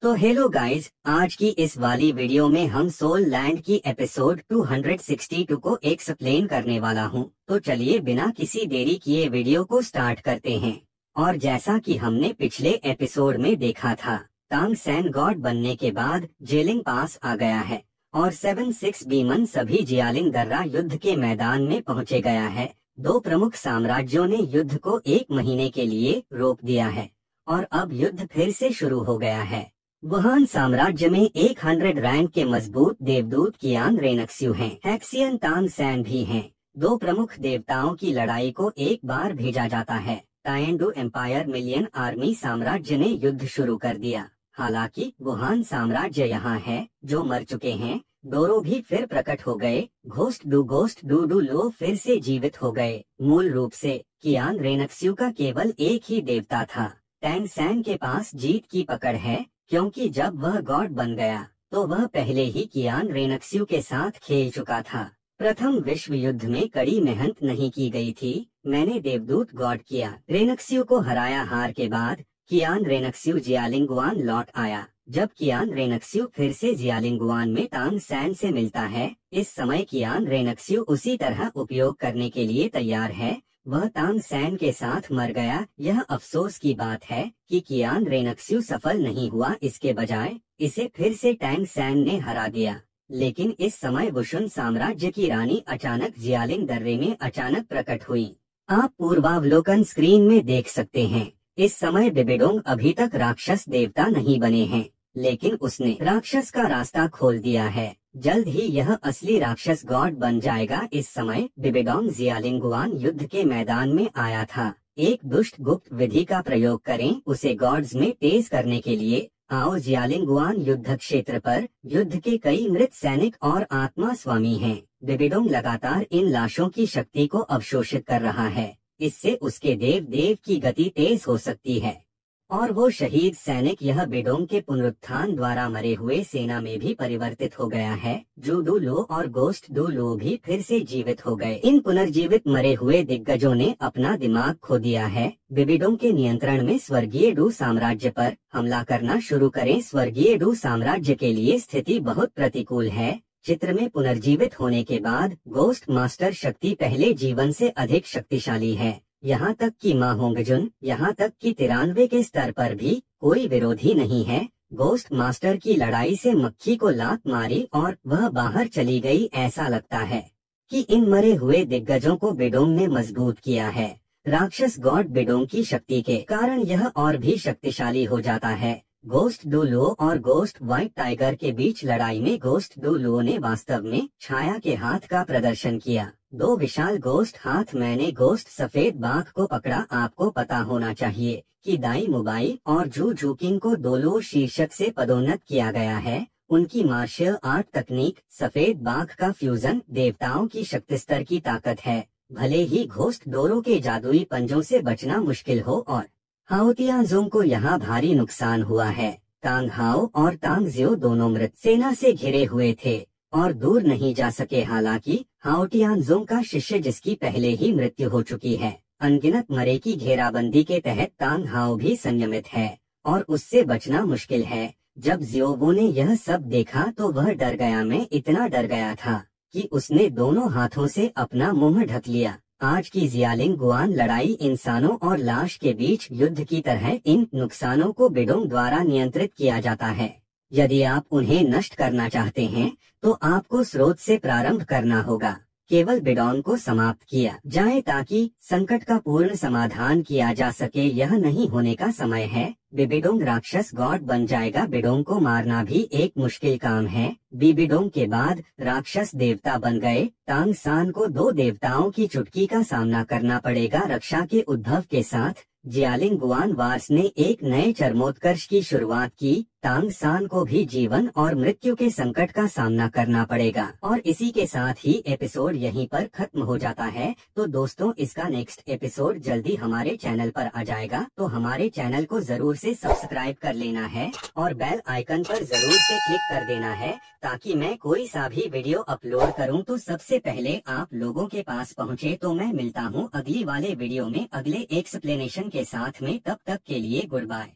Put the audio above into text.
तो hello guys, आज की इस वाली वीडियो में हम सोल लैंड की एपिसोड 262 को एक्सप्लेन करने वाला हूं। तो चलिए बिना किसी देरी किए वीडियो को स्टार्ट करते हैं। और जैसा कि हमने पिछले एपिसोड में देखा था, तांग सैन गॉड बनने के बाद जेलिंग पास आ गया है और 7-6 बीमन सभी जियालिंग दर्रा युद्ध के मैदान में पहुंचे गया है। दो प्रमुख साम्राज्यों ने युद्ध को 1 महीने के लिए रोक दिया है और अब युद्ध फिर से शुरू हो गया है। वुहान साम्राज्य में 100 रैंक के मजबूत देवदूत कियान रेनक्स्यू हैं। हेक्सियन तांग सैन भी हैं। दो प्रमुख देवताओं की लड़ाई को एक बार भेजा जाता है। तायेंडू एम्पायर मिलियन आर्मी साम्राज्य ने युद्ध शुरू कर दिया। हालांकि वुहान साम्राज्य यहाँ है जो मर चुके हैं। डोरो भी फिर प्रकट हो गए। घोस्ट डू डू लो फिर से जीवित हो गए। मूल रूप से कियान रेनक्स्यू का केवल एक ही देवता था। टैंग सैन के पास जीत की पकड़ है, क्योंकि जब वह गॉड बन गया तो वह पहले ही कियान रेनक्स्यू के साथ खेल चुका था। प्रथम विश्व युद्ध में कड़ी मेहनत नहीं की गई थी। मैंने देवदूत गॉड किया रेनक्स्यू को हराया। हार के बाद कियान रेनक्स्यू जियालिंगुआन लौट आया। जब कियान रेनक्स्यू फिर से जियालिंगुआन में तांग सैन से मिलता है, इस समय कियान रेनक्स्यू उसी तरह उपयोग करने के लिए तैयार है। वह तांग सैन के साथ मर गया। यह अफसोस की बात है कि कियान रेनक्स्यू सफल नहीं हुआ, इसके बजाय इसे फिर से टैंग सैन ने हरा दिया। लेकिन इस समय वुशुन साम्राज्य की रानी अचानक जियालिंग दर्रे में अचानक प्रकट हुई। आप पूर्वावलोकन स्क्रीन में देख सकते हैं। इस समय बिबिडोंग अभी तक राक्षस देवता नहीं बने हैं, लेकिन उसने राक्षस का रास्ता खोल दिया है। जल्द ही यह असली राक्षस गॉड बन जाएगा। इस समय बिबिडोंग जियालिंगुआन युद्ध के मैदान में आया था। एक दुष्ट गुप्त विधि का प्रयोग करें उसे गॉड्स में तेज करने के लिए। आओ, जियालिंगुआन युद्ध क्षेत्र पर युद्ध के कई मृत सैनिक और आत्मा स्वामी हैं। बिबिडोंग लगातार इन लाशों की शक्ति को अवशोषित कर रहा है। इससे उसके देव की गति तेज हो सकती है और वो शहीद सैनिक यह बिडोंग के पुनरुत्थान द्वारा मरे हुए सेना में भी परिवर्तित हो गया है। जू डू लो और गोस्ट डू लो भी फिर से जीवित हो गए। इन पुनर्जीवित मरे हुए दिग्गजों ने अपना दिमाग खो दिया है। बिबिडोंग के नियंत्रण में स्वर्गीय डू साम्राज्य पर हमला करना शुरू करें। स्वर्गीय डू साम्राज्य के लिए स्थिति बहुत प्रतिकूल है। चित्र में पुनर्जीवित होने के बाद गोस्ट मास्टर शक्ति पहले जीवन से अधिक शक्तिशाली है। यहाँ तक कि माहोंगजुन, यहाँ तक कि 93 के स्तर पर भी कोई विरोधी नहीं है। गोस्ट मास्टर की लड़ाई से मक्खी को लात मारी और वह बाहर चली गई। ऐसा लगता है कि इन मरे हुए दिग्गजों को बिडोंग ने मजबूत किया है। राक्षस गॉड बिडोंग की शक्ति के कारण यह और भी शक्तिशाली हो जाता है। गोस्ट डू लो और गोस्ट व्हाइट टाइगर के बीच लड़ाई में गोस्ट डू लो ने वास्तव में छाया के हाथ का प्रदर्शन किया। दो विशाल गोस्ट हाथ। मैंने गोस्ट सफेद बाघ को पकड़ा। आपको पता होना चाहिए कि दाई मुबाई और जू जूकिंग को दोलो शीर्षक से पदोन्नत किया गया है। उनकी मार्शल आर्ट तकनीक सफेद बाघ का फ्यूजन देवताओं की शक्ति स्तर की ताकत है। भले ही घोस्ट डोरो के जादुई पंजों से बचना मुश्किल हो और हाओतियाजोंग को यहाँ भारी नुकसान हुआ है। तांग हाओ और तांग जियो दोनों मृत सेना से घिरे हुए थे और दूर नहीं जा सके। हालांकि हाओटियानजोंग का शिष्य जिसकी पहले ही मृत्यु हो चुकी है, अनगिनत मरे की घेराबंदी के तहत तांग हाओ भी संयमित है और उससे बचना मुश्किल है। जब जियोवो ने यह सब देखा तो वह डर गया। मैं इतना डर गया था कि उसने दोनों हाथों से अपना मुंह ढक लिया। आज की जियालिंगुआन लड़ाई इंसानों और लाश के बीच युद्ध की तरह। इन नुकसानों को बिडोंग द्वारा नियंत्रित किया जाता है। यदि आप उन्हें नष्ट करना चाहते हैं तो आपको स्रोत से प्रारंभ करना होगा। केवल बिडोंग को समाप्त किया जाए ताकि संकट का पूर्ण समाधान किया जा सके। यह नहीं होने का समय है। बिबिडोंग राक्षस गॉड बन जाएगा। बिडोंग को मारना भी एक मुश्किल काम है। बिबिडोंग के बाद राक्षस देवता बन गए। तांग सान को दो देवताओं की चुटकी का सामना करना पड़ेगा। रक्षा के उद्भव के साथ जियालिंगुआन वार्स ने एक नए चरमोत्कर्ष की शुरुआत की। तांग सान को भी जीवन और मृत्यु के संकट का सामना करना पड़ेगा। और इसी के साथ ही एपिसोड यहीं पर खत्म हो जाता है। तो दोस्तों, इसका नेक्स्ट एपिसोड जल्दी हमारे चैनल पर आ जाएगा, तो हमारे चैनल को जरूर से सब्सक्राइब कर लेना है और बेल आइकन पर जरूर से क्लिक कर देना है, ताकि मैं कोई सा भी वीडियो अपलोड करूं तो सबसे पहले आप लोगों के पास पहुंचे। तो मैं मिलता हूं अगली वाले वीडियो में अगले एक्सप्लेनेशन के साथ में। तब तक के लिए गुड बाय।